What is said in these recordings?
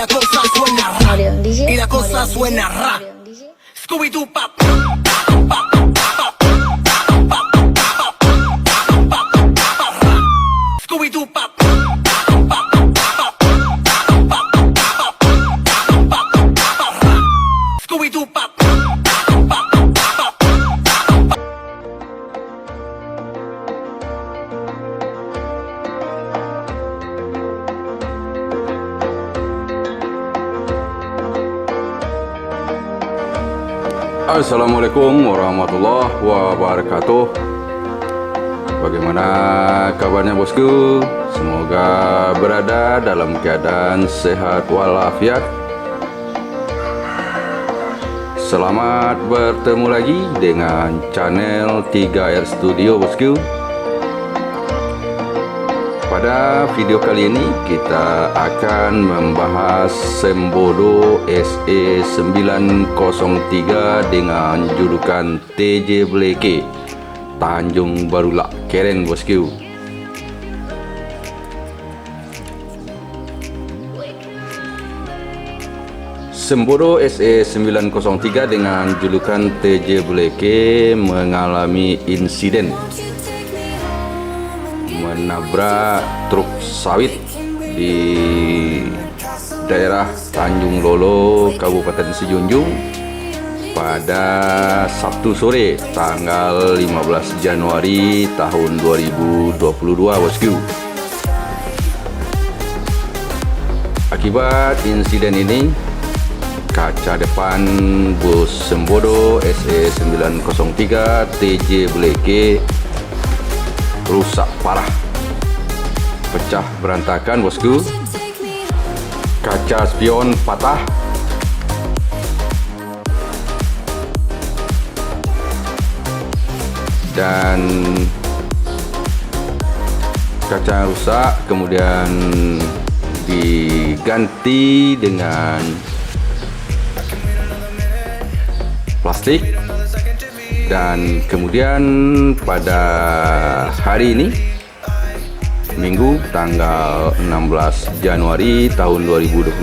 la cosa suena ra, y la cosa suena ra. Scooby-Doo pop. Scooby-Doo pop. Scooby-Doo pop. Assalamualaikum warahmatullahi wabarakatuh. Bagaimana kabarnya bosku? Semoga berada dalam keadaan sehat walafiat. Selamat bertemu lagi dengan channel 3R Studio bosku. Pada video kali ini kita akan membahas Sembodo SE903 dengan julukan TJ Bleke Tanjung Barulak, keren bosku. Sembodo SE903 dengan julukan TJ Bleke mengalami insiden menabrak truk sawit di daerah Tanjung Lolo, Kabupaten Sejunjung pada Sabtu sore tanggal 15 Januari tahun 2022 bosku. Akibat insiden ini, kaca depan bus Sembodo SE903 TJ Bleke rusak parah, pecah berantakan bosku. Kaca spion patah, dan kaca rusak kemudian diganti dengan plastik. Dan kemudian pada hari ini, Minggu tanggal 16 Januari tahun 2022,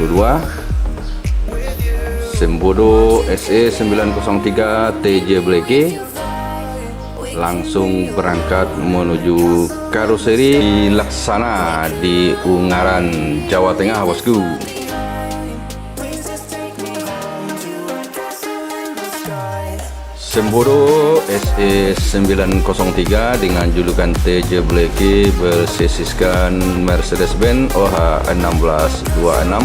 Sembodo SE903 TJ Bleke langsung berangkat menuju karoseri Laksana di Ungaran, Jawa Tengah bosku. Sembodo SE903 dengan julukan TJ Bleke bersisiskan Mercedes-Benz OH1626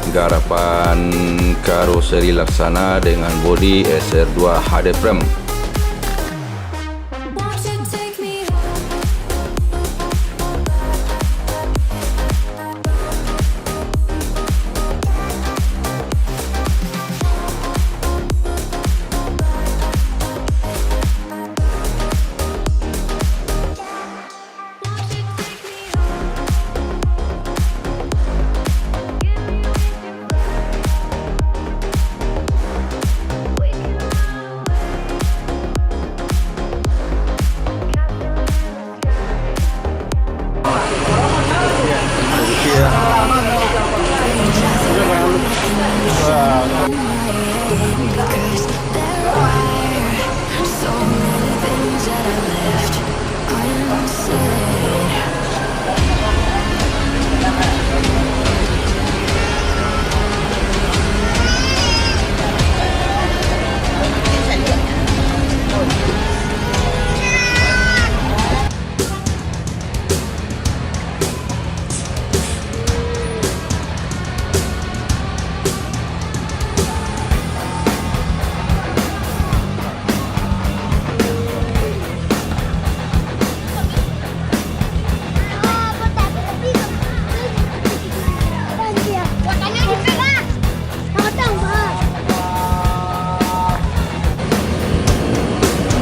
garapan karoseri Laksana dengan bodi SR2 HD Frame.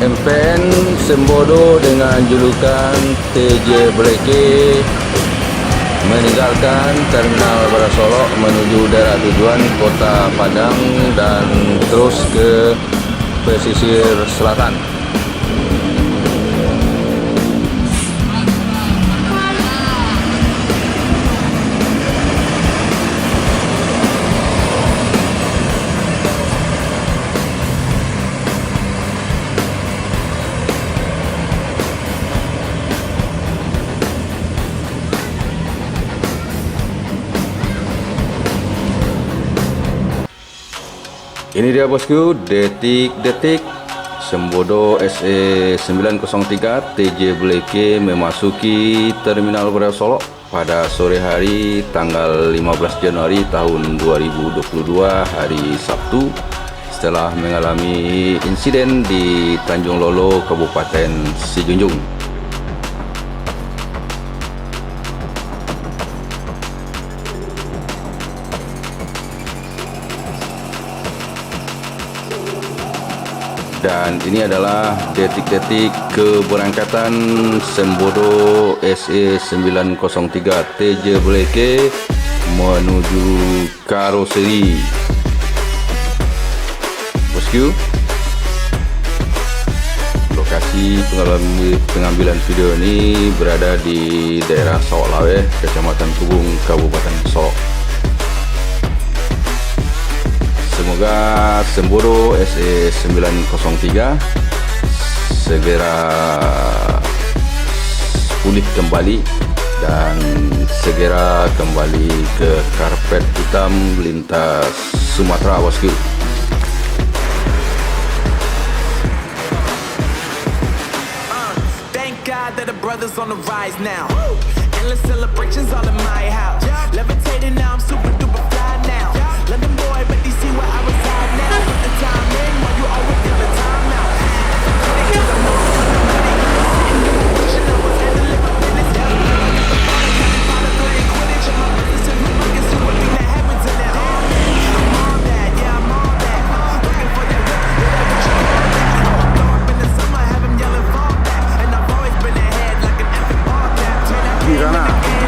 MPN Sembodo dengan julukan TJ Bleke meninggalkan Terminal Barasolok menuju daerah tujuan Kota Padang dan terus ke pesisir selatan. Ini dia bosku, detik-detik Sembodo SE 903 TJ Bleke memasuki Terminal Beras Solo pada sore hari tanggal 15 Januari tahun 2022 hari Sabtu, setelah mengalami insiden di Tanjung Lolo, Kabupaten Sijunjung. Dan ini adalah detik-detik keberangkatan Sembodo SE 903 TJ Bleke menuju Karoseri. Bosku, lokasi pengambilan video ini berada di daerah Sawak-Lawe, Kecamatan Kubung, Kabupaten Solo. Semoga Sembodo SE 903 segera pulih kembali dan segera kembali ke karpet hitam lintas Sumatera, bosku. Thank God that the brothers on the rise now. Endless celebrations all in my house. Levitating now, I'm super duper fly now. London boy, but they see where I reside now. Put the time in while you always give the time out. Cause I know I'm on the money. Sitting in the wishing I was handling my business. Father playing Quidditch and my business is looking to everything that happens in that. I'm on that, yeah, I'm on that. Looking for that whip, yeah, that what you call that. Throw up in the summer, have him yelling fall back. And I've always been ahead like an effing ball cap. Turn that game in the game.